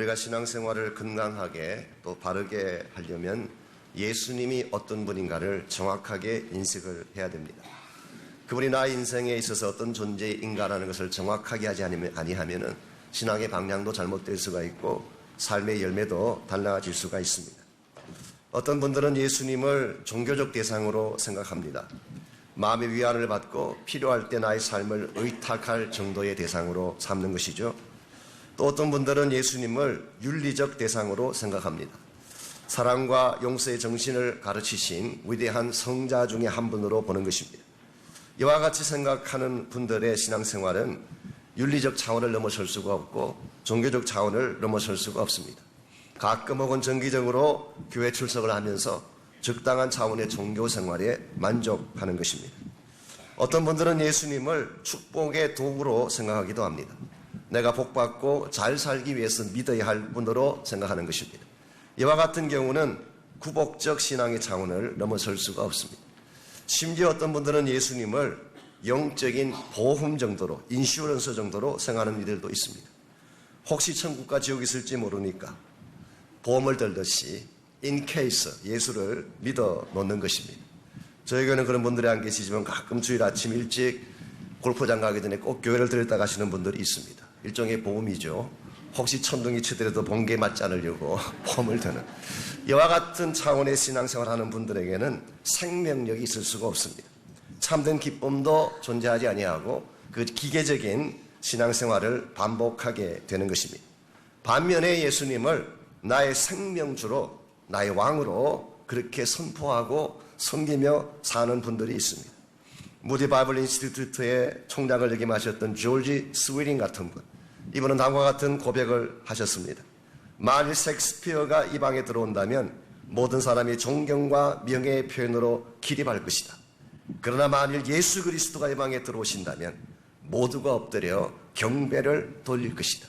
우리가 신앙생활을 건강하게 또 바르게 하려면 예수님이 어떤 분인가를 정확하게 인식을 해야 됩니다. 그분이 나의 인생에 있어서 어떤 존재인가라는 것을 정확하게 하지 아니하면 신앙의 방향도 잘못될 수가 있고 삶의 열매도 달라질 수가 있습니다. 어떤 분들은 예수님을 종교적 대상으로 생각합니다. 마음의 위안을 받고 필요할 때 나의 삶을 의탁할 정도의 대상으로 삼는 것이죠. 또 어떤 분들은 예수님을 윤리적 대상으로 생각합니다. 사랑과 용서의 정신을 가르치신 위대한 성자 중에 한 분으로 보는 것입니다. 이와 같이 생각하는 분들의 신앙생활은 윤리적 차원을 넘어설 수가 없고 종교적 차원을 넘어설 수가 없습니다. 가끔 혹은 정기적으로 교회 출석을 하면서 적당한 차원의 종교 생활에 만족하는 것입니다. 어떤 분들은 예수님을 축복의 도구로 생각하기도 합니다. 내가 복받고 잘 살기 위해서 믿어야 할 분으로 생각하는 것입니다. 이와 같은 경우는 구복적 신앙의 차원을 넘어설 수가 없습니다. 심지어 어떤 분들은 예수님을 영적인 보험 정도로, 인슈런스 정도로 생각하는 이들도 있습니다. 혹시 천국과 지옥이 있을지 모르니까 보험을 들듯이 in case 예수를 믿어 놓는 것입니다. 저희 교회는 그런 분들이 안 계시지만 가끔 주일 아침 일찍 골프장 가기 전에 꼭 교회를 들렸다 가시는 분들이 있습니다. 일종의 보험이죠. 혹시 천둥이 치더라도 번개에 맞지 않으려고 보험을 드는 이와 같은 차원의 신앙생활하는 분들에게는 생명력이 있을 수가 없습니다. 참된 기쁨도 존재하지 아니하고 그 기계적인 신앙생활을 반복하게 되는 것입니다. 반면에 예수님을 나의 생명주로, 나의 왕으로 그렇게 선포하고 섬기며 사는 분들이 있습니다. 무디 바이블 인스티튜트의 총장을 역임하셨던 조지 스위링 같은 분, 이분은 다음과 같은 고백을 하셨습니다. 만일 셰익스피어가 이 방에 들어온다면 모든 사람이 존경과 명예의 표현으로 기립할 것이다. 그러나 만일 예수 그리스도가 이 방에 들어오신다면 모두가 엎드려 경배를 돌릴 것이다.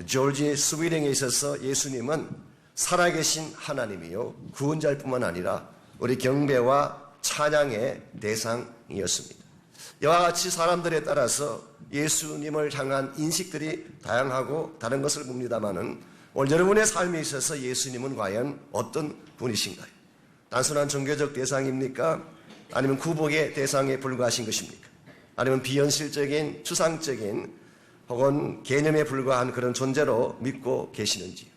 조지 스위링에 있어서 예수님은 살아계신 하나님이요 구원자일 뿐만 아니라 우리 경배와 찬양의 대상이었습니다. 이와 같이 사람들에 따라서 예수님을 향한 인식들이 다양하고 다른 것을 봅니다마는 오늘 여러분의 삶에 있어서 예수님은 과연 어떤 분이신가요? 단순한 종교적 대상입니까? 아니면 구복의 대상에 불과하신 것입니까? 아니면 비현실적인 추상적인 혹은 개념에 불과한 그런 존재로 믿고 계시는지?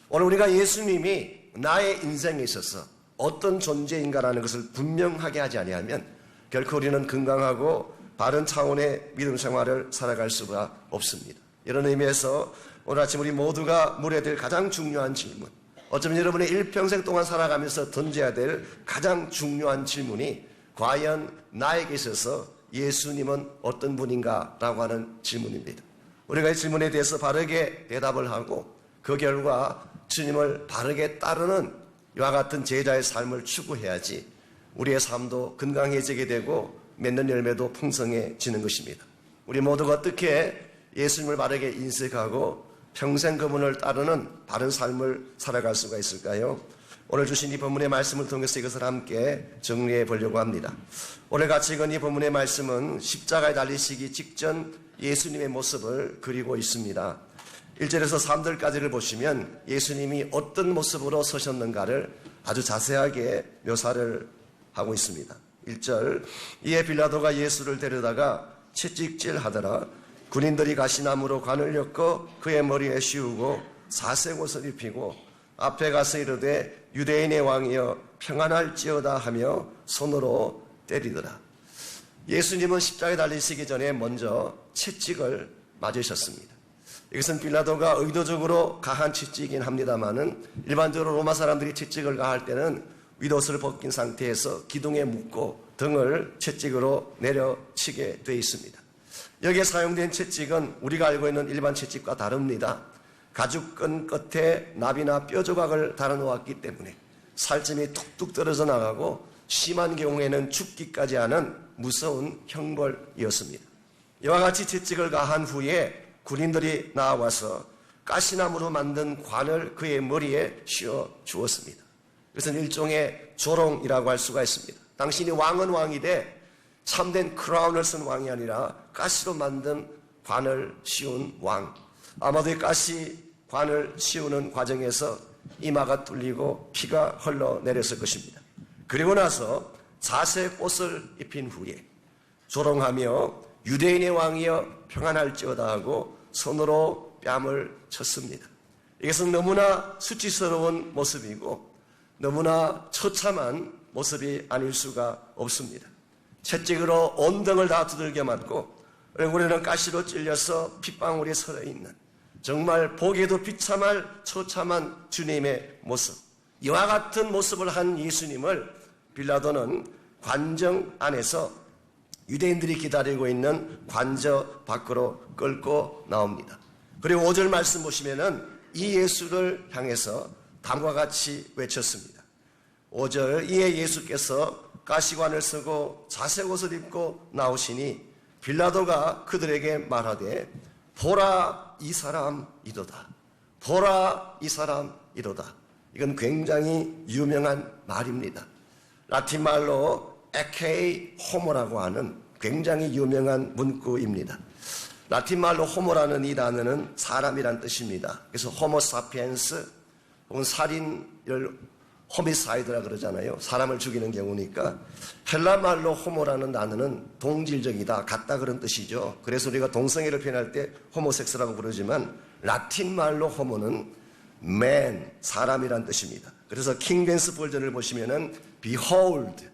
오늘 우리가 예수님이 나의 인생에 있어서 어떤 존재인가라는 것을 분명하게 하지 아니하면 결코 우리는 건강하고 바른 차원의 믿음 생활을 살아갈 수가 없습니다. 이런 의미에서 오늘 아침 우리 모두가 물어야 될 가장 중요한 질문, 어쩌면 여러분의 일평생 동안 살아가면서 던져야 될 가장 중요한 질문이 과연 나에게 있어서 예수님은 어떤 분인가 라고 하는 질문입니다. 우리가 이 질문에 대해서 바르게 대답을 하고 그 결과 주님을 바르게 따르는 이와 같은 제자의 삶을 추구해야지 우리의 삶도 건강해지게 되고 맺는 열매도 풍성해지는 것입니다. 우리 모두가 어떻게 예수님을 바르게 인식하고 평생 그분을 따르는 바른 삶을 살아갈 수가 있을까요? 오늘 주신 이 본문의 말씀을 통해서 이것을 함께 정리해 보려고 합니다. 오늘 같이 읽은 이 본문의 말씀은 십자가에 달리시기 직전 예수님의 모습을 그리고 있습니다. 1절에서 3절까지를 보시면 예수님이 어떤 모습으로 서셨는가를 아주 자세하게 묘사를 하고 있습니다. 1절, 이에 빌라도가 예수를 데려다가 채찍질하더라. 군인들이 가시나무로 관을 엮어 그의 머리에 씌우고 사색 옷을 입히고 앞에 가서 이르되 유대인의 왕이여 평안할지어다 하며 손으로 때리더라. 예수님은 십자가에 달리시기 전에 먼저 채찍을 맞으셨습니다. 이것은 빌라도가 의도적으로 가한 채찍이긴 합니다만은 일반적으로 로마 사람들이 채찍을 가할 때는 윗옷을 벗긴 상태에서 기둥에 묶고 등을 채찍으로 내려치게 되어 있습니다. 여기에 사용된 채찍은 우리가 알고 있는 일반 채찍과 다릅니다. 가죽끈 끝에 나비나 뼈 조각을 달아놓았기 때문에 살점이 툭툭 떨어져 나가고 심한 경우에는 죽기까지 하는 무서운 형벌이었습니다. 이와 같이 채찍을 가한 후에 군인들이 나와서 가시나무로 만든 관을 그의 머리에 씌워 주었습니다. 그것은 일종의 조롱이라고 할 수가 있습니다. 당신이 왕은 왕이되 참된 크라운을 쓴 왕이 아니라 가시로 만든 관을 씌운 왕. 아마도 이 가시 관을 씌우는 과정에서 이마가 뚫리고 피가 흘러내렸을 것입니다. 그리고 나서 자색 옷을 입힌 후에 조롱하며 유대인의 왕이여 평안할지어다 하고 손으로 뺨을 쳤습니다. 이것은 너무나 수치스러운 모습이고 너무나 처참한 모습이 아닐 수가 없습니다. 채찍으로 온등을 다 두들겨 맞고 얼굴에는 가시로 찔려서 핏방울이 서려있는 정말 보기에도 비참할 처참한 주님의 모습, 이와 같은 모습을 한 예수님을 빌라도는 관정 안에서 유대인들이 기다리고 있는 관저 밖으로 끌고 나옵니다. 그리고 5절 말씀 보시면은 이 예수를 향해서 다음과 같이 외쳤습니다. 5절, 이에 예수께서 가시관을 쓰고 자색 옷을 입고 나오시니 빌라도가 그들에게 말하되 보라 이 사람 이도다. 보라 이 사람 이도다. 이건 굉장히 유명한 말입니다. 라틴 말로 에케이 호모라고 하는 굉장히 유명한 문구입니다. 라틴 말로 호모라는 이 단어는 사람이란 뜻입니다. 그래서 호모 사피엔스 혹은 살인을 호미사이드라 그러잖아요. 사람을 죽이는 경우니까. 헬라 말로 호모라는 단어는 동질적이다, 같다 그런 뜻이죠. 그래서 우리가 동성애를 표현할 때 호모섹스라고 부르지만 라틴 말로 호모는 man, 사람이란 뜻입니다. 그래서 킹제임스 버전을 보시면은 behold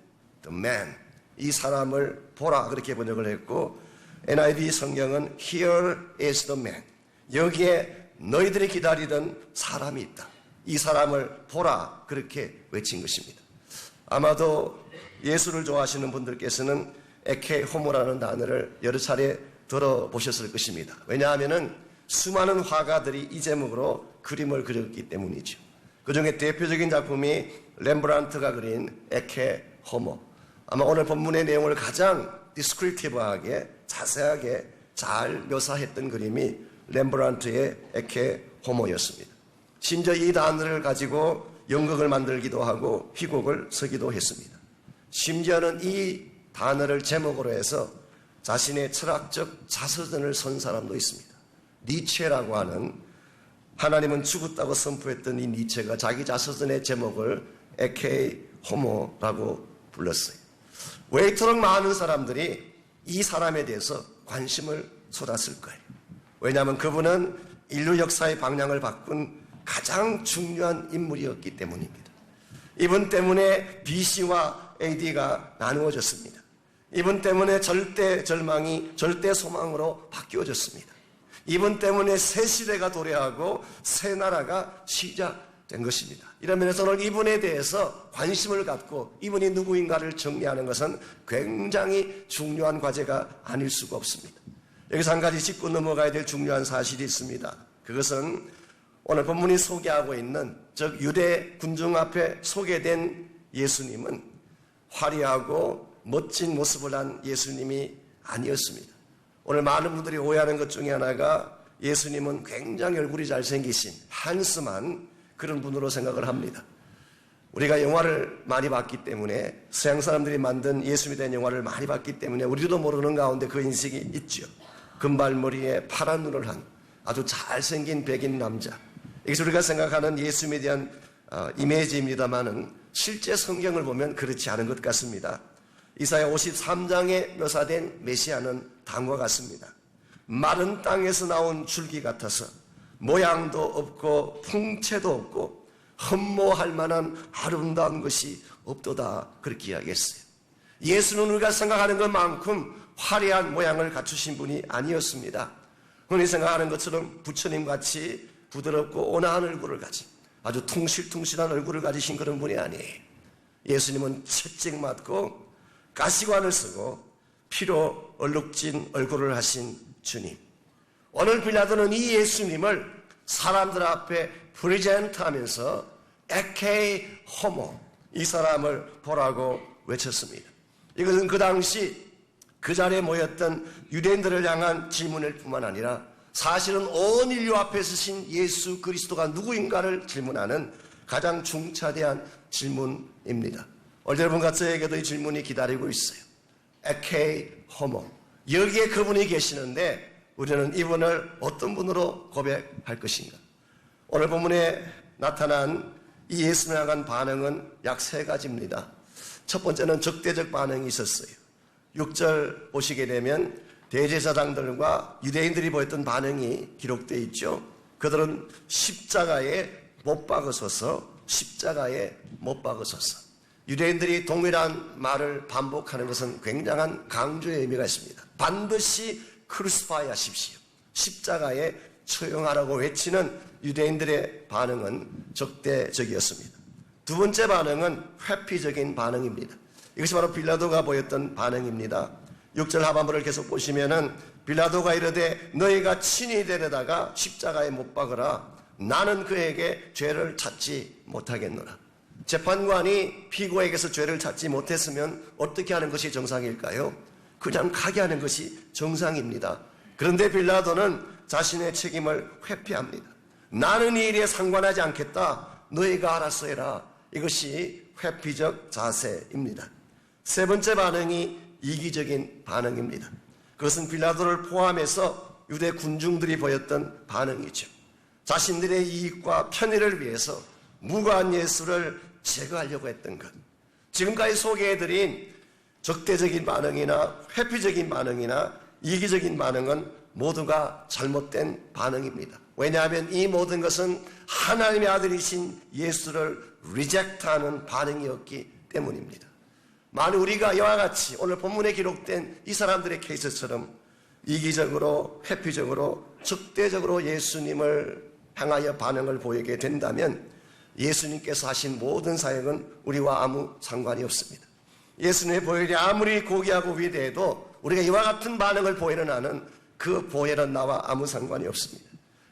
the man, 이 사람을 보라 그렇게 번역을 했고 NIV 성경은 here is the man, 여기에 너희들이 기다리던 사람이 있다. 이 사람을 보라 그렇게 외친 것입니다. 아마도 예수를 좋아하시는 분들께서는 에케 호모라는 단어를 여러 차례 들어보셨을 것입니다. 왜냐하면 수많은 화가들이 이 제목으로 그림을 그렸기 때문이죠. 그 중에 대표적인 작품이 렘브란트가 그린 에케 호모. 아마 오늘 본문의 내용을 가장 디스크립티브하게 자세하게 잘 묘사했던 그림이 렘브란트의 에케 호모였습니다. 심지어 이 단어를 가지고 연극을 만들기도 하고 희곡을 쓰기도 했습니다. 심지어는 이 단어를 제목으로 해서 자신의 철학적 자서전을 쓴 사람도 있습니다. 니체라고 하는, 하나님은 죽었다고 선포했던 이 니체가 자기 자서전의 제목을 에케이 호모라고 불렀어요. 왜 이토록 많은 사람들이 이 사람에 대해서 관심을 쏟았을 거예요. 왜냐하면 그분은 인류 역사의 방향을 바꾼 가장 중요한 인물이었기 때문입니다. 이분 때문에 BC와 AD가 나누어졌습니다. 이분 때문에 절대 절망이 절대 소망으로 바뀌어졌습니다. 이분 때문에 새 시대가 도래하고 새 나라가 시작된 것입니다. 이런 면에서는 이분에 대해서 관심을 갖고 이분이 누구인가를 정리하는 것은 굉장히 중요한 과제가 아닐 수가 없습니다. 여기서 한 가지 짚고 넘어가야 될 중요한 사실이 있습니다. 그것은 오늘 본문이 소개하고 있는, 즉 유대 군중 앞에 소개된 예수님은 화려하고 멋진 모습을 한 예수님이 아니었습니다. 오늘 많은 분들이 오해하는 것 중에 하나가 예수님은 굉장히 얼굴이 잘생기신 한스만 그런 분으로 생각을 합니다. 우리가 영화를 많이 봤기 때문에, 서양 사람들이 만든 예수님에 대한 영화를 많이 봤기 때문에 우리도 모르는 가운데 그 인식이 있죠. 금발머리에 파란 눈을 한 아주 잘생긴 백인 남자, 이것이 우리가 생각하는 예수님에 대한 이미지입니다만은 실제 성경을 보면 그렇지 않은 것 같습니다. 이사야 53장에 묘사된 메시아는 다음과 같습니다. 마른 땅에서 나온 줄기 같아서 모양도 없고 풍채도 없고 흠모할 만한 아름다운 것이 없도다, 그렇게 이야기했어요. 예수는 우리가 생각하는 것만큼 화려한 모양을 갖추신 분이 아니었습니다. 흔히 생각하는 것처럼 부처님같이 부드럽고 온화한 얼굴을 가진, 아주 퉁실퉁실한 얼굴을 가지신 그런 분이 아니에요. 예수님은 채찍 맞고 가시관을 쓰고 피로 얼룩진 얼굴을 하신 주님. 오늘 빌라도는 이 예수님을 사람들 앞에 프레젠트하면서 에케이 호모, 이 사람을 보라고 외쳤습니다. 이것은 그 당시 그 자리에 모였던 유대인들을 향한 질문일 뿐만 아니라 사실은 온 인류 앞에 서신 예수 그리스도가 누구인가를 질문하는 가장 중차대한 질문입니다. 오늘 여러분과 저에게도 이 질문이 기다리고 있어요. 에케이 호모, 여기에 그분이 계시는데 우리는 이분을 어떤 분으로 고백할 것인가? 오늘 본문에 나타난 이 예수님을 향한 반응은 약 3가지입니다. 첫 번째는 적대적 반응이 있었어요. 6절 보시게 되면 대제사장들과 유대인들이 보였던 반응이 기록되어 있죠. 그들은 십자가에 못 박으소서, 십자가에 못 박으소서. 유대인들이 동일한 말을 반복하는 것은 굉장한 강조의 의미가 있습니다. 반드시 크루시파이 하십시오. 십자가에 처형하라고 외치는 유대인들의 반응은 적대적이었습니다. 두 번째 반응은 회피적인 반응입니다. 이것이 바로 빌라도가 보였던 반응입니다. 6절 하반부를 계속 보시면은 빌라도가 이르되 너희가 친히 데려다가 십자가에 못 박으라. 나는 그에게 죄를 찾지 못하겠노라. 재판관이 피고에게서 죄를 찾지 못했으면 어떻게 하는 것이 정상일까요? 그냥 가게 하는 것이 정상입니다. 그런데 빌라도는 자신의 책임을 회피합니다. 나는 이 일에 상관하지 않겠다. 너희가 알아서 해라. 이것이 회피적 자세입니다. 세 번째 반응이 이기적인 반응입니다. 그것은 빌라도를 포함해서 유대 군중들이 보였던 반응이죠. 자신들의 이익과 편의를 위해서 무고한 예수를 제거하려고 했던 것. 지금까지 소개해드린 적대적인 반응이나 회피적인 반응이나 이기적인 반응은 모두가 잘못된 반응입니다. 왜냐하면 이 모든 것은 하나님의 아들이신 예수를 리젝트하는 반응이었기 때문입니다. 만약 우리가 이와 같이 오늘 본문에 기록된 이 사람들의 케이스처럼 이기적으로 회피적으로 적대적으로 예수님을 향하여 반응을 보이게 된다면 예수님께서 하신 모든 사역은 우리와 아무 상관이 없습니다. 예수님의 보혈이 아무리 고귀하고 위대해도 우리가 이와 같은 반응을 보이는 한은 그 보혈은 나와 아무 상관이 없습니다.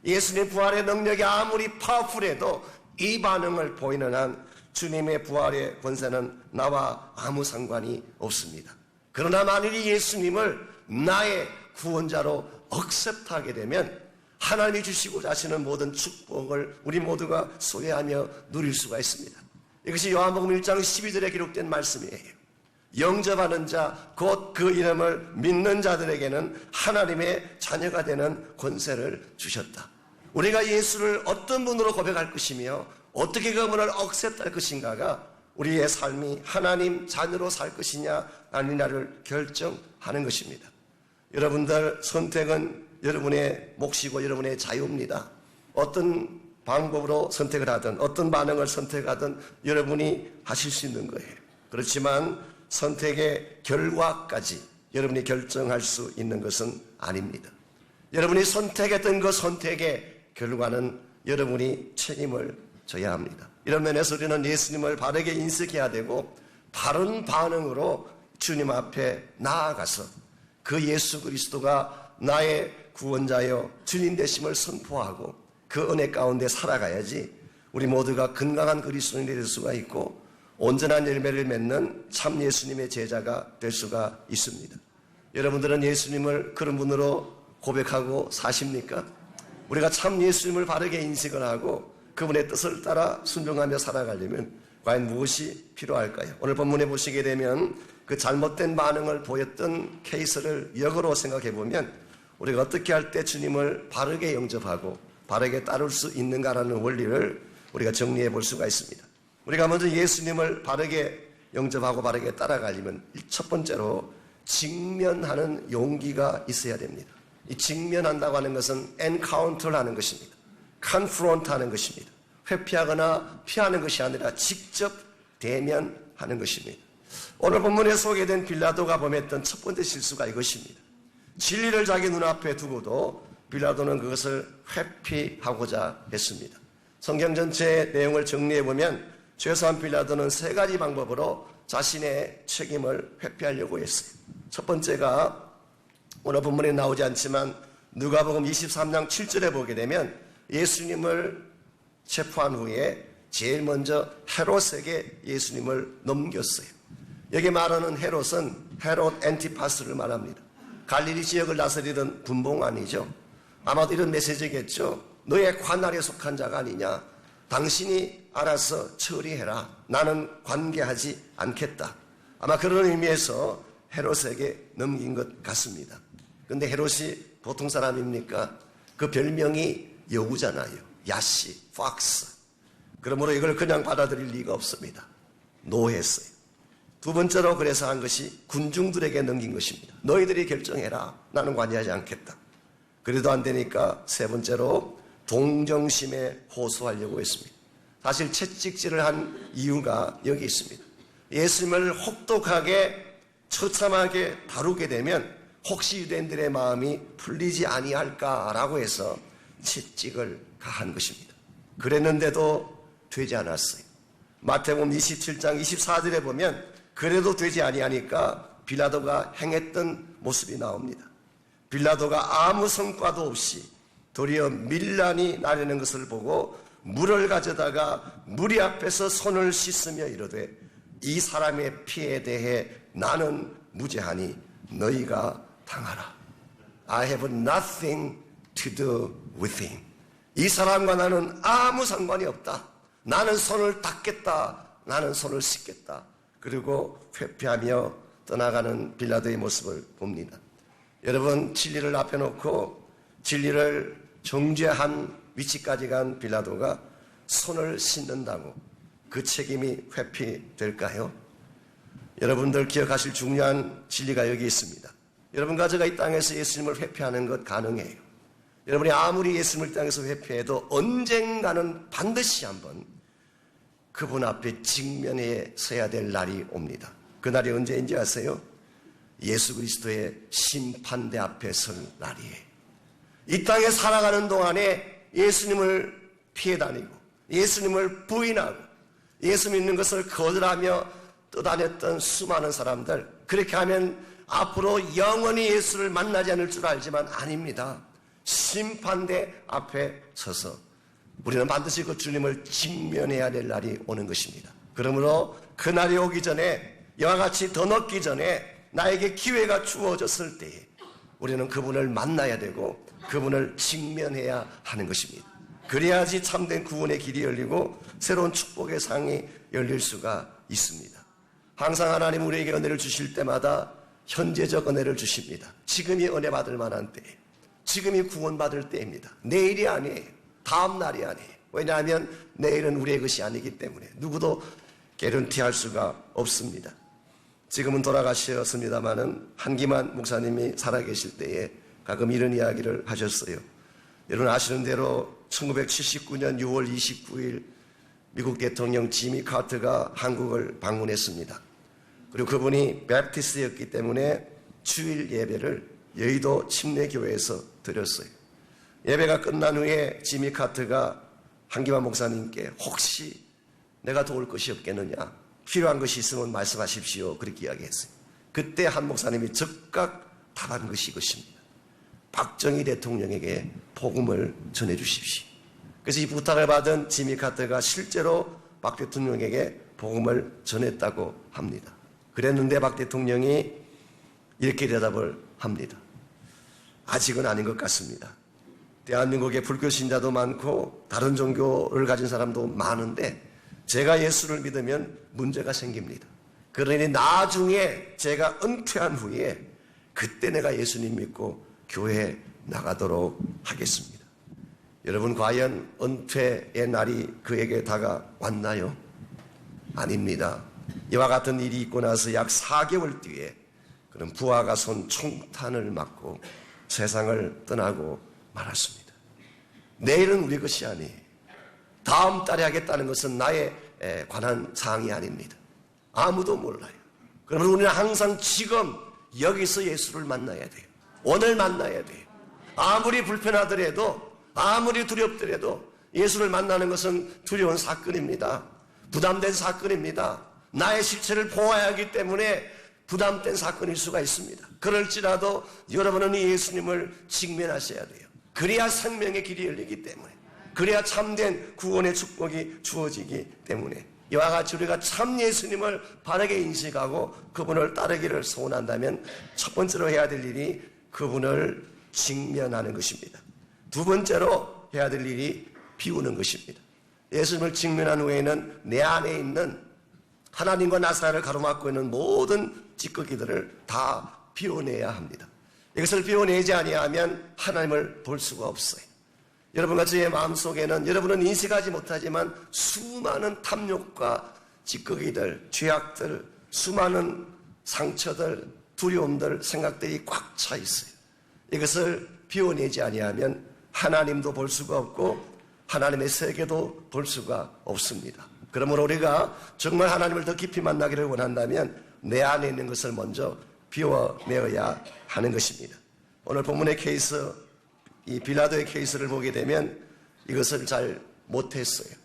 예수님의 부활의 능력이 아무리 파워풀해도 이 반응을 보이는 한 주님의 부활의 권세는 나와 아무 상관이 없습니다. 그러나 만일 예수님을 나의 구원자로 억셉트하게 되면 하나님이 주시고자 하시는 모든 축복을 우리 모두가 소유하며 누릴 수가 있습니다. 이것이 요한복음 1장 12절에 기록된 말씀이에요. 영접하는 자, 곧 그 이름을 믿는 자들에게는 하나님의 자녀가 되는 권세를 주셨다. 우리가 예수를 어떤 분으로 고백할 것이며 어떻게 그분을 억셉트할 것인가가 우리의 삶이 하나님 자녀로 살 것이냐 아니냐를 결정하는 것입니다. 여러분들 선택은 여러분의 몫이고 여러분의 자유입니다. 어떤 방법으로 선택을 하든 어떤 반응을 선택하든 여러분이 하실 수 있는 거예요. 그렇지만 선택의 결과까지 여러분이 결정할 수 있는 것은 아닙니다. 여러분이 선택했던 그 선택의 결과는 여러분이 책임을 져야 합니다. 이런 면에서 우리는 예수님을 바르게 인식해야 되고 바른 반응으로 주님 앞에 나아가서 그 예수 그리스도가 나의 구원자여 주님 되심을 선포하고 그 은혜 가운데 살아가야지 우리 모두가 건강한 그리스도인이 될 수가 있고 온전한 열매를 맺는 참 예수님의 제자가 될 수가 있습니다. 여러분들은 예수님을 그런 분으로 고백하고 사십니까? 우리가 참 예수님을 바르게 인식을 하고 그분의 뜻을 따라 순종하며 살아가려면 과연 무엇이 필요할까요? 오늘 본문에 보시게 되면 그 잘못된 반응을 보였던 케이스를 역으로 생각해 보면 우리가 어떻게 할 때 주님을 바르게 영접하고 바르게 따를 수 있는가라는 원리를 우리가 정리해 볼 수가 있습니다. 우리가 먼저 예수님을 바르게 영접하고 바르게 따라가려면 첫 번째로 직면하는 용기가 있어야 됩니다. 이 직면한다고 하는 것은 엔카운터를 하는 것입니다. 컨프론트 하는 것입니다. 회피하거나 피하는 것이 아니라 직접 대면하는 것입니다. 오늘 본문에 소개된 빌라도가 범했던 첫 번째 실수가 이것입니다. 진리를 자기 눈앞에 두고도 빌라도는 그것을 회피하고자 했습니다. 성경 전체의 내용을 정리해보면 죄수한 빌라도는 3가지 방법으로 자신의 책임을 회피하려고 했어요. 첫 번째가 오늘 본문에 나오지 않지만 누가복음 23장 7절에 보게 되면 예수님을 체포한 후에 제일 먼저 헤롯에게 예수님을 넘겼어요. 여기 말하는 헤롯은 헤롯 엔티파스를 말합니다. 갈릴리 지역을 다스리던 군봉관이죠. 아마도 이런 메시지겠죠. 너의 관할에 속한 자가 아니냐. 당신이 알아서 처리해라. 나는 관계하지 않겠다. 아마 그런 의미에서 헤롯에게 넘긴 것 같습니다. 그런데 헤롯이 보통 사람입니까? 그 별명이 여우잖아요. 야시, 팍스. 그러므로 이걸 그냥 받아들일 리가 없습니다. 노했어요. 두 번째로 그래서 한 것이 군중들에게 넘긴 것입니다. 너희들이 결정해라. 나는 관여하지 않겠다. 그래도 안 되니까 세 번째로 동정심에 호소하려고 했습니다. 사실 채찍질을 한 이유가 여기 있습니다. 예수님을 혹독하게 처참하게 다루게 되면 혹시 유대인들의 마음이 풀리지 아니할까라고 해서 채찍을 가한 것입니다. 그랬는데도 되지 않았어요. 마태복음 27장 24절에 보면 그래도 되지 아니하니까 빌라도가 행했던 모습이 나옵니다. 빌라도가 아무 성과도 없이 도리어 밀란이 나려는 것을 보고 물을 가져다가 무리 앞에서 손을 씻으며 이르되 이 사람의 피에 대해 나는 무죄하니 너희가 당하라. I have nothing to do with him. 이 사람과 나는 아무 상관이 없다. 나는 손을 닦겠다. 나는 손을 씻겠다. 그리고 회피하며 떠나가는 빌라도의 모습을 봅니다. 여러분, 진리를 앞에 놓고 진리를 정죄한 위치까지 간 빌라도가 손을 씻는다고 그 책임이 회피될까요? 여러분들 기억하실 중요한 진리가 여기 있습니다. 여러분과 제가 이 땅에서 예수님을 회피하는 것 가능해요. 여러분이 아무리 예수님을 이 땅에서 회피해도 언젠가는 반드시 한번 그분 앞에 직면해 서야 될 날이 옵니다. 그 날이 언제인지 아세요? 예수 그리스도의 심판대 앞에 설 날이에요. 이 땅에 살아가는 동안에 예수님을 피해 다니고 예수님을 부인하고 예수 믿는 것을 거절하며 떠다녔던 수많은 사람들, 그렇게 하면 앞으로 영원히 예수를 만나지 않을 줄 알지만 아닙니다. 심판대 앞에 서서 우리는 반드시 그 주님을 직면해야 될 날이 오는 것입니다. 그러므로 그 날이 오기 전에, 이와 같이 더 늦기 전에 나에게 기회가 주어졌을 때에 우리는 그분을 만나야 되고 그분을 직면해야 하는 것입니다. 그래야지 참된 구원의 길이 열리고 새로운 축복의 상이 열릴 수가 있습니다. 항상 하나님 우리에게 은혜를 주실 때마다 현재적 은혜를 주십니다. 지금이 은혜 받을 만한 때예요. 지금이 구원받을 때입니다. 내일이 아니에요. 다음 날이 아니에요. 왜냐하면 내일은 우리의 것이 아니기 때문에 누구도 개런티할 수가 없습니다. 지금은 돌아가셨습니다마는 한기만 목사님이 살아계실 때에 가끔 이런 이야기를 하셨어요. 여러분 아시는 대로 1979년 6월 29일 미국 대통령 지미 카터가 한국을 방문했습니다. 그리고 그분이 베프티스트였기 때문에 주일 예배를 여의도 침례교회에서 드렸어요. 예배가 끝난 후에 지미 카터가 한기만 목사님께 혹시 내가 도울 것이 없겠느냐, 필요한 것이 있으면 말씀하십시오, 그렇게 이야기했어요. 그때 한 목사님이 즉각 답한 것이 이것입니다. 박정희 대통령에게 복음을 전해주십시오. 그래서 이 부탁을 받은 지미 카터가 실제로 박 대통령에게 복음을 전했다고 합니다. 그랬는데 박 대통령이 이렇게 대답을 합니다. 아직은 아닌 것 같습니다. 대한민국에 불교 신자도 많고 다른 종교를 가진 사람도 많은데 제가 예수를 믿으면 문제가 생깁니다. 그러니 나중에 제가 은퇴한 후에 그때 내가 예수님 믿고 교회에 나가도록 하겠습니다. 여러분 과연 은퇴의 날이 그에게 다가왔나요? 아닙니다. 이와 같은 일이 있고 나서 약 4개월 뒤에 그는 부하가 쏜 총탄을 맞고 세상을 떠나고 말았습니다. 내일은 우리 것이 아니에요. 다음 달에 하겠다는 것은 나에 관한 사항이 아닙니다. 아무도 몰라요. 그러면 우리는 항상 지금 여기서 예수를 만나야 돼요. 오늘 만나야 돼요. 아무리 불편하더라도 아무리 두렵더라도 예수를 만나는 것은 두려운 사건입니다. 부담된 사건입니다. 나의 실체를 보아야 하기 때문에 부담된 사건일 수가 있습니다. 그럴지라도 여러분은 이 예수님을 직면하셔야 돼요. 그래야 생명의 길이 열리기 때문에, 그래야 참된 구원의 축복이 주어지기 때문에 이와 같이 우리가 참 예수님을 바르게 인식하고 그분을 따르기를 소원한다면 첫 번째로 해야 될 일이 그분을 직면하는 것입니다. 두 번째로 해야 될 일이 비우는 것입니다. 예수님을 직면한 후에는 내 안에 있는 하나님과 나 사이를 가로막고 있는 모든 찌꺼기들을 다 비워내야 합니다. 이것을 비워내지 아니하면 하나님을 볼 수가 없어요. 여러분과 저의 마음속에는 여러분은 인식하지 못하지만 수많은 탐욕과 찌꺼기들, 죄악들, 수많은 상처들, 두려움들, 생각들이 꽉 차 있어요. 이것을 비워내지 아니하면 하나님도 볼 수가 없고 하나님의 세계도 볼 수가 없습니다. 그러므로 우리가 정말 하나님을 더 깊이 만나기를 원한다면 내 안에 있는 것을 먼저 비워내어야 하는 것입니다. 오늘 본문의 케이스, 이 빌라도의 케이스를 보게 되면 이것을 잘 못했어요.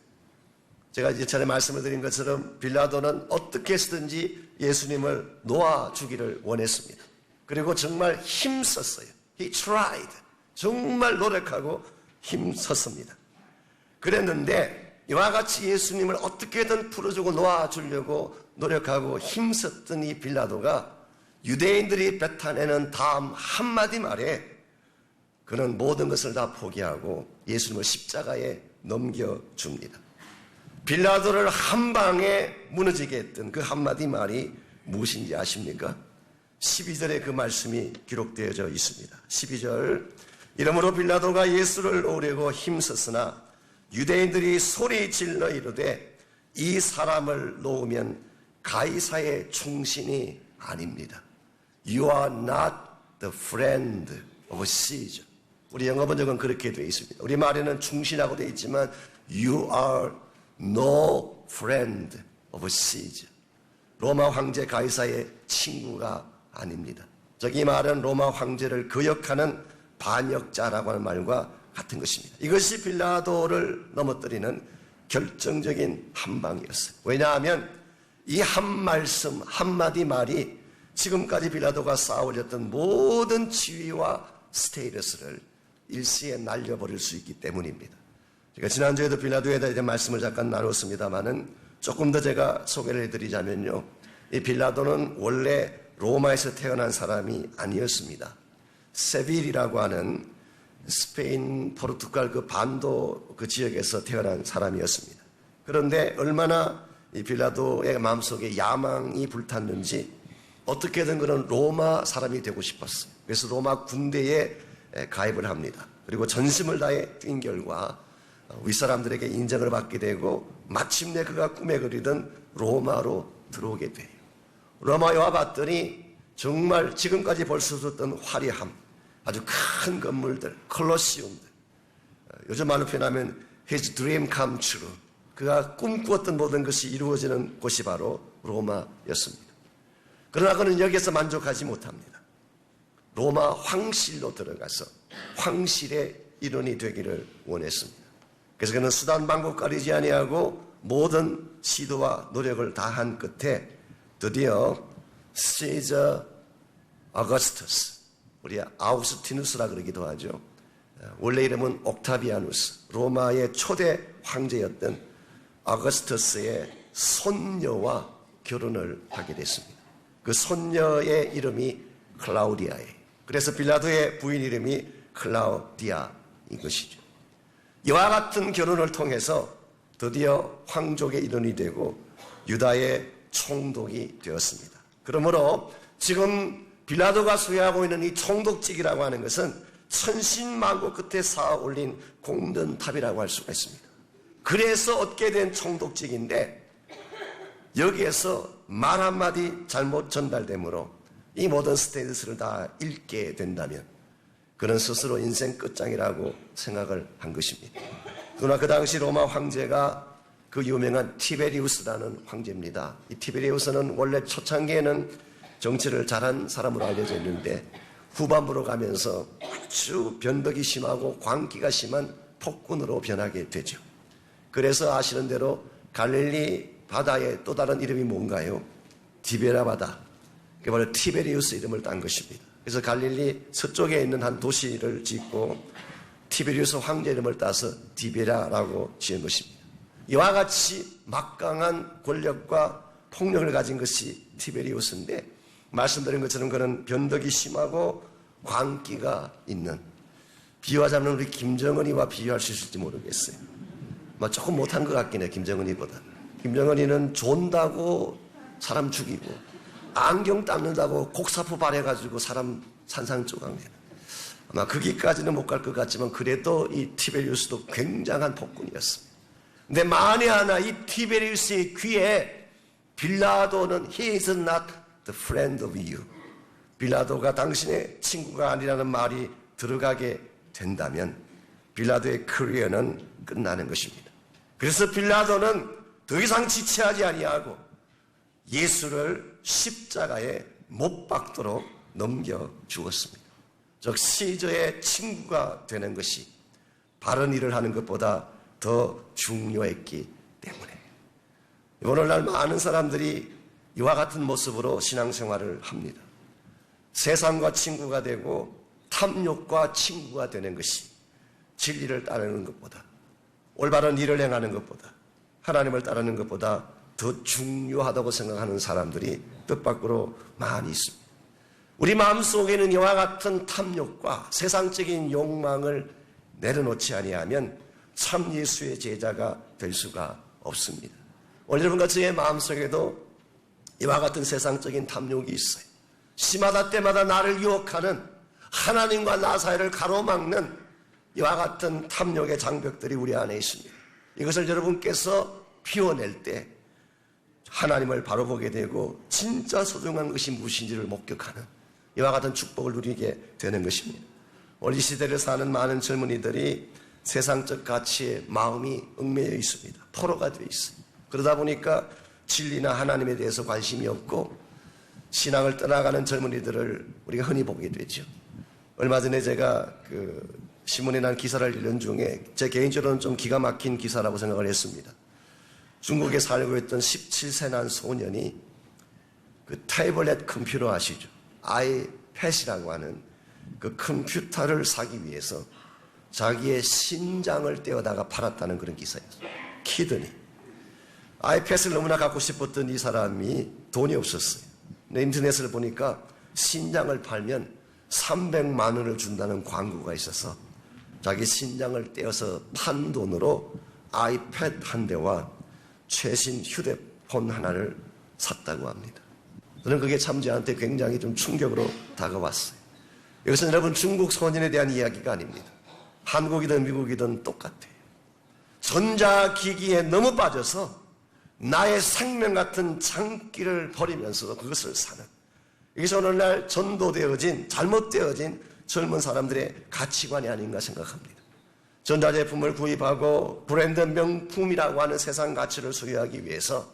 제가 이제 전에 말씀을 드린 것처럼 빌라도는 어떻게 해서든지 예수님을 놓아주기를 원했습니다. 그리고 정말 힘썼어요. He tried. 정말 노력하고 힘썼습니다. 그랬는데 이와 같이 예수님을 어떻게든 풀어주고 놓아주려고 노력하고 힘썼던 이 빌라도가 유대인들이 뱉어내는 다음 한마디 말에 그는 모든 것을 다 포기하고 예수님을 십자가에 넘겨줍니다. 빌라도를 한 방에 무너지게 했던 그 한마디 말이 무엇인지 아십니까? 12절에 그 말씀이 기록되어져 있습니다. 12절, 이러므로 빌라도가 예수를 놓으려고 힘썼으나 유대인들이 소리 질러 이르되 이 사람을 놓으면 가이사의 충신이 아닙니다. You are not the friend of Caesar. 우리 영어 번역은 그렇게 되어 있습니다. 우리 말에는 충신하고 되어 있지만 You are no friend of Caesar. 로마 황제 가이사의 친구가 아닙니다. 이 말은 로마 황제를 거역하는 반역자라고 하는 말과 같은 것입니다. 이것이 빌라도를 넘어뜨리는 결정적인 한 방이었어요. 왜냐하면 이 한 말씀, 한마디 말이 지금까지 빌라도가 쌓아올렸던 모든 지위와 스테이터스를 일시에 날려버릴 수 있기 때문입니다. 제가 지난주에도 빌라도에 대해 말씀을 잠깐 나눴습니다만은 조금 더 제가 소개를 해드리자면요. 이 빌라도는 원래 로마에서 태어난 사람이 아니었습니다. 세빌이라고 하는 스페인, 포르투갈 그 반도 그 지역에서 태어난 사람이었습니다. 그런데 얼마나 이 빌라도의 마음속에 야망이 불탔는지 어떻게든 그런 로마 사람이 되고 싶었어요. 그래서 로마 군대에 가입을 합니다. 그리고 전심을 다해 뛴 결과 윗사람들에게 인정을 받게 되고 마침내 그가 꿈에 그리던 로마로 들어오게 돼요. 로마에 와봤더니 정말 지금까지 볼 수 없었던 화려함, 아주 큰 건물들, 콜로시움들, 요즘 말로 표현하면 his dream come true, 그가 꿈꾸었던 모든 것이 이루어지는 곳이 바로 로마였습니다. 그러나 그는 여기에서 만족하지 못합니다. 로마 황실로 들어가서 황실의 일원이 되기를 원했습니다. 그래서 그는 수단 방법 가리지 아니하고 모든 시도와 노력을 다한 끝에 드디어 시저 아거스투스, 우리 아우구스티누스라 그러기도 하죠. 원래 이름은 옥타비아누스, 로마의 초대 황제였던 아거스투스의 손녀와 결혼을 하게 됐습니다. 그 손녀의 이름이 클라우디아예요. 그래서 빌라도의 부인 이름이 클라우디아인 것이죠. 이와 같은 결혼을 통해서 드디어 황족의 일원이 되고 유다의 총독이 되었습니다. 그러므로 지금 빌라도가 소유하고 있는 이 총독직이라고 하는 것은 천신만고 끝에 쌓아 올린 공든탑이라고 할 수가 있습니다. 그래서 얻게 된 총독직인데 여기에서 말 한마디 잘못 전달되므로 이 모든 스테이터스를 다 잃게 된다면 그는 스스로 인생 끝장이라고 생각을 한 것입니다. 그러나 그 당시 로마 황제가 그 유명한 티베리우스라는 황제입니다. 이 티베리우스는 원래 초창기에는 정치를 잘한 사람으로 알려져 있는데 후반부로 가면서 아주 변덕이 심하고 광기가 심한 폭군으로 변하게 되죠. 그래서 아시는 대로 갈릴리 바다의 또 다른 이름이 뭔가요? 디베라 바다. 그게 바로 티베리우스 이름을 딴 것입니다. 그래서 갈릴리 서쪽에 있는 한 도시를 짓고 티베리우스 황제 이름을 따서 디베라라고 지은 것입니다. 이와 같이 막강한 권력과 폭력을 가진 것이 티베리우스인데 말씀드린 것처럼 그는 변덕이 심하고 광기가 있는, 비유하자면 우리 김정은이와 비유할 수 있을지 모르겠어요. 조금 못한 것 같긴 해요. 김정은이보다. 김정은이는 존다고 사람 죽이고 안경 닦는다고 곡사포 발해가지고 사람 산산조각내는, 아마 거기까지는 못 갈 것 같지만 그래도 이 티베리우스도 굉장한 폭군이었습니다. 근데 만에 하나 이 티베리우스의 귀에 빌라도는 He is not the friend of you. 빌라도가 당신의 친구가 아니라는 말이 들어가게 된다면 빌라도의 커리어는 끝나는 것입니다. 그래서 빌라도는 더 이상 지체하지 아니하고 예수를 십자가에 못 박도록 넘겨 주었습니다. 즉 시저의 친구가 되는 것이 바른 일을 하는 것보다 더 중요했기 때문에 오늘날 많은 사람들이 이와 같은 모습으로 신앙생활을 합니다. 세상과 친구가 되고 탐욕과 친구가 되는 것이 진리를 따르는 것보다 올바른 일을 행하는 것보다 하나님을 따르는 것보다 더 중요하다고 생각하는 사람들이 뜻밖으로 많이 있습니다. 우리 마음속에는 이와 같은 탐욕과 세상적인 욕망을 내려놓지 아니하면 참 예수의 제자가 될 수가 없습니다. 오늘 여러분과 저의 마음속에도 이와 같은 세상적인 탐욕이 있어요. 시마다 때마다 나를 유혹하는 하나님과 나 사이를 가로막는 이와 같은 탐욕의 장벽들이 우리 안에 있습니다. 이것을 여러분께서 피워낼 때 하나님을 바로 보게 되고 진짜 소중한 것이 무엇인지를 목격하는 이와 같은 축복을 누리게 되는 것입니다. 오늘 이 시대를 사는 많은 젊은이들이 세상적 가치에 마음이 얽매여 있습니다. 포로가 되어 있어요. 그러다 보니까 진리나 하나님에 대해서 관심이 없고 신앙을 떠나가는 젊은이들을 우리가 흔히 보게 되죠. 얼마 전에 제가 신문에 난 기사를 읽는 중에 제 개인적으로는 좀 기가 막힌 기사라고 생각을 했습니다. 중국에 살고 있던 17세 난 소년이 태블릿 컴퓨터 아시죠? 아이패드라고 하는 그 컴퓨터를 사기 위해서 자기의 신장을 떼어다가 팔았다는 그런 기사였어요. 키드니. 아이패드를 너무나 갖고 싶었던 이 사람이 돈이 없었어요. 근데 인터넷을 보니까 신장을 팔면 300만 원을 준다는 광고가 있어서 자기 신장을 떼어서 판 돈으로 아이패드 한 대와 최신 휴대폰 하나를 샀다고 합니다. 저는 그게 참 저한테 굉장히 좀 충격으로 다가왔어요. 이것은 여러분 중국 소년에 대한 이야기가 아닙니다. 한국이든 미국이든 똑같아요. 전자기기에 너무 빠져서 나의 생명 같은 장기를 버리면서도 그것을 사는 이것이 오늘날 전도되어진 잘못되어진 젊은 사람들의 가치관이 아닌가 생각합니다. 전자제품을 구입하고 브랜드 명품이라고 하는 세상 가치를 소유하기 위해서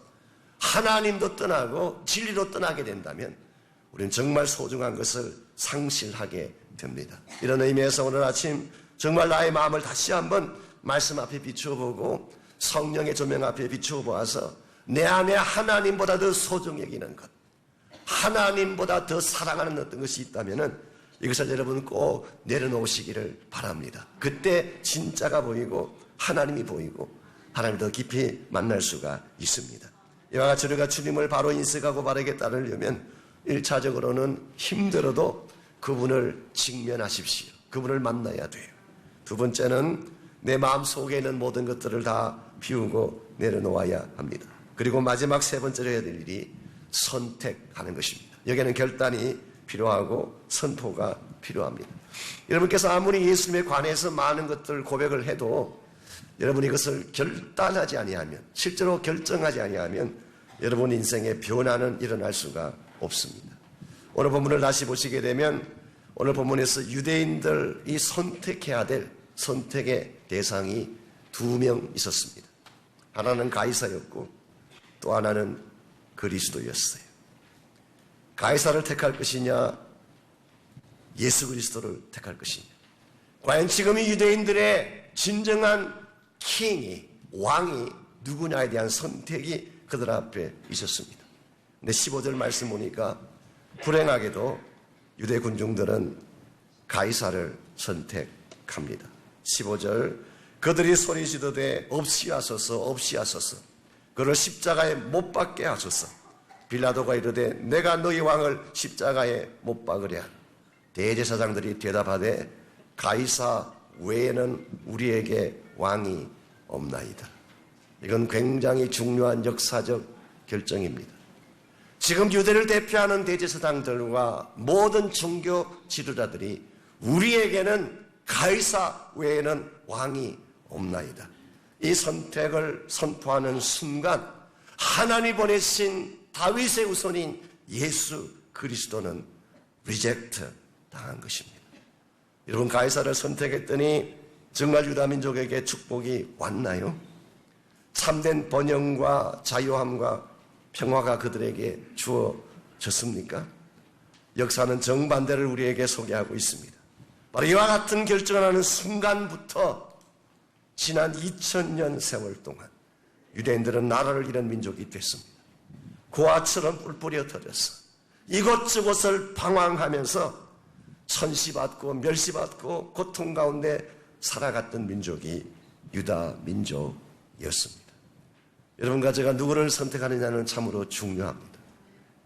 하나님도 떠나고 진리로 떠나게 된다면 우리는 정말 소중한 것을 상실하게 됩니다. 이런 의미에서 오늘 아침 정말 나의 마음을 다시 한번 말씀 앞에 비추어보고 성령의 조명 앞에 비추어보아서 내 안에 하나님보다 더 소중히 여기는 것, 하나님보다 더 사랑하는 어떤 것이 있다면 이것을 여러분 꼭 내려놓으시기를 바랍니다. 그때 진짜가 보이고 하나님이 보이고 하나님을 더 깊이 만날 수가 있습니다. 이와 같이 우리가 주님을 바로 인식하고 바르게 따르려면 1차적으로는 힘들어도 그분을 직면하십시오. 그분을 만나야 돼요. 두 번째는 내 마음속에 있는 모든 것들을 다 비우고 내려놓아야 합니다. 그리고 마지막 세 번째로 해야 될 일이 선택하는 것입니다. 여기에는 결단이 필요하고 선포가 필요합니다. 여러분께서 아무리 예수님에 관해서 많은 것들을 고백을 해도 여러분이 이것을 결단하지 아니하면 실제로 결정하지 아니하면 여러분 인생에 변화는 일어날 수가 없습니다. 오늘 본문을 다시 보시게 되면 오늘 본문에서 유대인들이 선택해야 될 선택의 대상이 2명 있었습니다. 하나는 가이사였고 또 하나는 그리스도였어요. 가이사를 택할 것이냐 예수 그리스도를 택할 것이냐. 과연 지금 이 유대인들의 진정한 킹이 왕이 누구냐에 대한 선택이 그들 앞에 있었습니다. 근데 15절 말씀 보니까 불행하게도 유대 군중들은 가이사를 선택합니다. 15절 그들이 소리지르되 없이 하소서 없이 하소서 그를 십자가에 못 박게 하소서. 빌라도가 이르되 내가 너희 왕을 십자가에 못 박으랴. 대제사장들이 대답하되 가이사 외에는 우리에게 왕이 없나이다. 이건 굉장히 중요한 역사적 결정입니다. 지금 유대를 대표하는 대제사장들과 모든 종교 지도자들이 우리에게는 가이사 외에는 왕이 없나이다. 이 선택을 선포하는 순간 하나님 보내신 다윗의 후손인 예수 그리스도는 리젝트 당한 것입니다. 여러분, 가이사를 선택했더니 정말 유다 민족에게 축복이 왔나요? 참된 번영과 자유함과 평화가 그들에게 주어졌습니까? 역사는 정반대를 우리에게 소개하고 있습니다. 바로 이와 같은 결정을 하는 순간부터 지난 2000년 세월 동안 유대인들은 나라를 잃은 민족이 됐습니다. 고아처럼 뿔뿔이 흩어져서 이곳저곳을 방황하면서 천시받고 멸시받고 고통 가운데 살아갔던 민족이 유다 민족이었습니다. 여러분과 제가 누구를 선택하느냐는 참으로 중요합니다.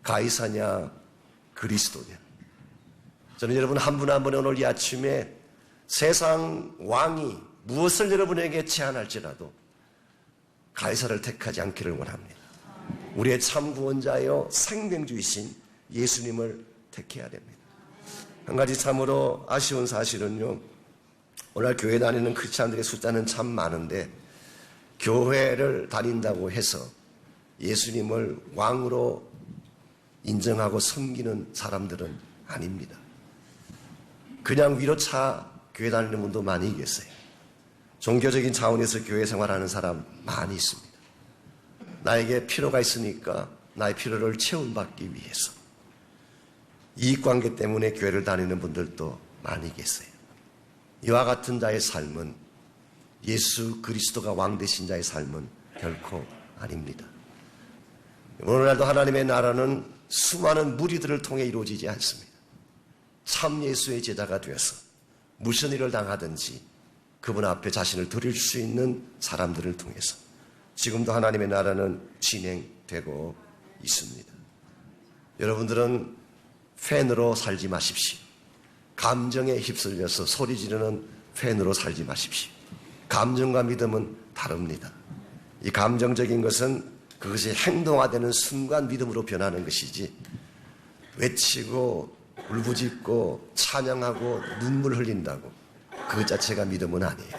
가이사냐 그리스도냐. 저는 여러분 한 분 한 분의 오늘 이 아침에 세상 왕이 무엇을 여러분에게 제안할지라도 가이사를 택하지 않기를 원합니다. 우리의 참 구원자여 생명주이신 예수님을 택해야 됩니다. 한 가지 참으로 아쉬운 사실은요, 오늘 교회 다니는 크리스찬들의 숫자는 참 많은데 교회를 다닌다고 해서 예수님을 왕으로 인정하고 섬기는 사람들은 아닙니다. 그냥 위로차 교회 다니는 분도 많이 계세요. 종교적인 차원에서 교회 생활하는 사람 많이 있습니다. 나에게 필요가 있으니까 나의 필요를 채움받기 위해서 이익관계 때문에 교회를 다니는 분들도 많이 계세요. 이와 같은 자의 삶은 예수 그리스도가 왕 되신 자의 삶은 결코 아닙니다. 오늘날도 하나님의 나라는 수많은 무리들을 통해 이루어지지 않습니다. 참 예수의 제자가 되어서 무슨 일을 당하든지 그분 앞에 자신을 드릴 수 있는 사람들을 통해서 지금도 하나님의 나라는 진행되고 있습니다. 여러분들은 팬으로 살지 마십시오. 감정에 휩쓸려서 소리 지르는 팬으로 살지 마십시오. 감정과 믿음은 다릅니다. 이 감정적인 것은 그것이 행동화되는 순간 믿음으로 변하는 것이지, 외치고 울부짖고 찬양하고 눈물 흘린다고 그 자체가 믿음은 아니에요.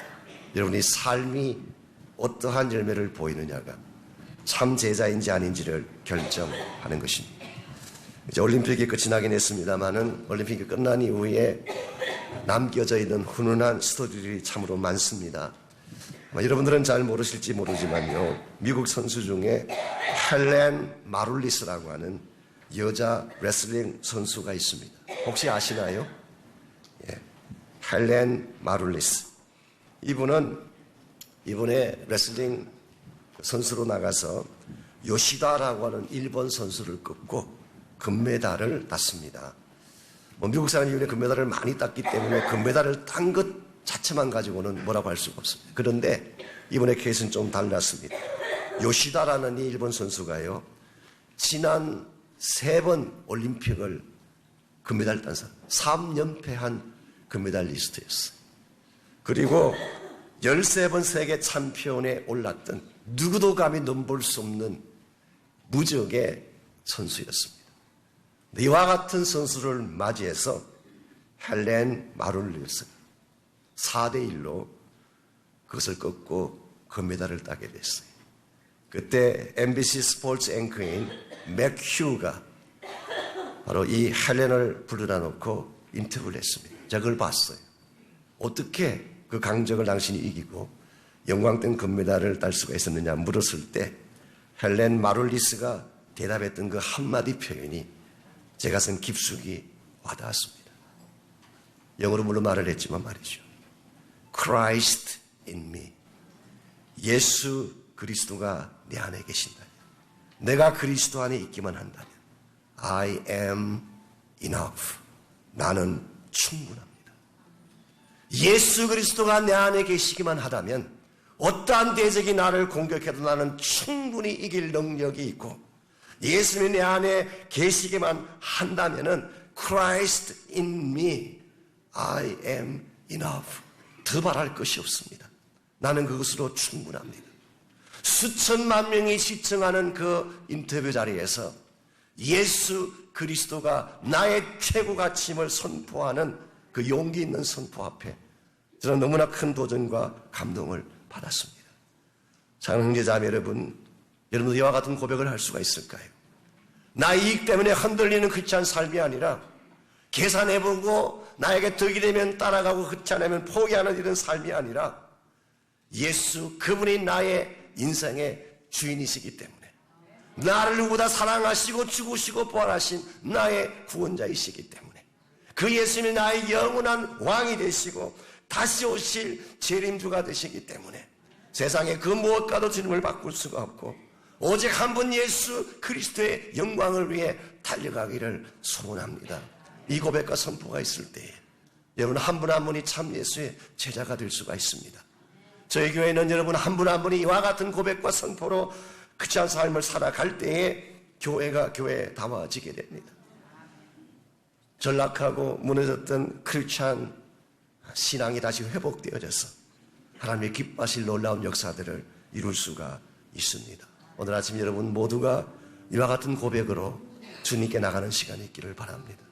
여러분이 삶이 어떠한 열매를 보이느냐가 참 제자인지 아닌지를 결정하는 것입니다. 이제 올림픽이 끝이 나긴 했습니다만은 올림픽이 끝난 이후에 남겨져 있는 훈훈한 스토리들이 참으로 많습니다. 여러분들은 잘 모르실지 모르지만요, 미국 선수 중에 헬렌 마룰리스라고 하는 여자 레슬링 선수가 있습니다. 혹시 아시나요? 예, 헬렌 마룰리스. 이분의 레슬링 선수로 나가서 요시다라고 하는 일본 선수를 꺾고 금메달을 땄습니다. 미국 사람이 이번에 금메달을 많이 땄기 때문에 금메달을 딴 것 자체만 가지고는 뭐라고 할 수가 없습니다. 그런데 이번에 케이스는 좀 달랐습니다. 요시다라는 이 일본 선수가요, 지난 3번 올림픽을 금메달 딴 사람, 3연패한 금메달리스트였어요. 그리고 13번 세계 챔피언에 올랐던 누구도 감히 넘볼 수 없는 무적의 선수였습니다. 이와 같은 선수를 맞이해서 헬렌 마룰리스가 4대1로 그것을 꺾고 금메달을 따게 됐어요. 그때 MBC 스포츠 앵커인 맥휴가 바로 이 헬렌을 불러다 놓고 인터뷰를 했습니다. 제가 그걸 봤어요. 어떻게 그 강적을 당신이 이기고 영광된 금메달을 딸 수가 있었느냐 물었을 때 헬렌 마룰리스가 대답했던 그 한마디 표현이 제 가슴 깊숙이 와닿았습니다. 영어로 물론 말을 했지만 말이죠. Christ in me. 예수 그리스도가 내 안에 계신다면, 내가 그리스도 안에 있기만 한다면 I am enough. 나는 충분합니다. 예수 그리스도가 내 안에 계시기만 하다면 어떠한 대적이 나를 공격해도 나는 충분히 이길 능력이 있고, 예수님이 내 안에 계시기만 한다면은 Christ in me, I am enough. 더 바랄 것이 없습니다. 나는 그것으로 충분합니다. 수천만 명이 시청하는 그 인터뷰 자리에서 예수 그리스도가 나의 최고 가치임을 선포하는 그 용기 있는 선포 앞에 저는 너무나 큰 도전과 감동을 받았습니다. 사랑하는 형제자매 여러분, 여러분도 이와 같은 고백을 할 수가 있을까요? 나의 이익 때문에 흔들리는 크리스찬 삶이 아니라 계산해보고 나에게 덕이 되면 따라가고 그렇지 않으면 포기하는 이런 삶이 아니라 예수 그분이 나의 인생의 주인이시기 때문에 나를 누구보다 사랑하시고 죽으시고 부활하신 나의 구원자이시기 때문에 그 예수님이 나의 영원한 왕이 되시고 다시 오실 재림주가 되시기 때문에 세상에 그 무엇과도 주님을 바꿀 수가 없고 오직 한 분 예수 그리스도의 영광을 위해 달려가기를 소원합니다. 이 고백과 선포가 있을 때에 여러분 한 분 한 분이 참 예수의 제자가 될 수가 있습니다. 저희 교회는 여러분 한 분 한 분이 이와 같은 고백과 선포로 크리스찬 삶을 살아갈 때에 교회가 교회다워지게 됩니다. 전락하고 무너졌던 크리스찬 신앙이 다시 회복되어져서 하나님의 기뻐하실 놀라운 역사들을 이룰 수가 있습니다. 오늘 아침 여러분 모두가 이와 같은 고백으로 주님께 나가는 시간이 있기를 바랍니다.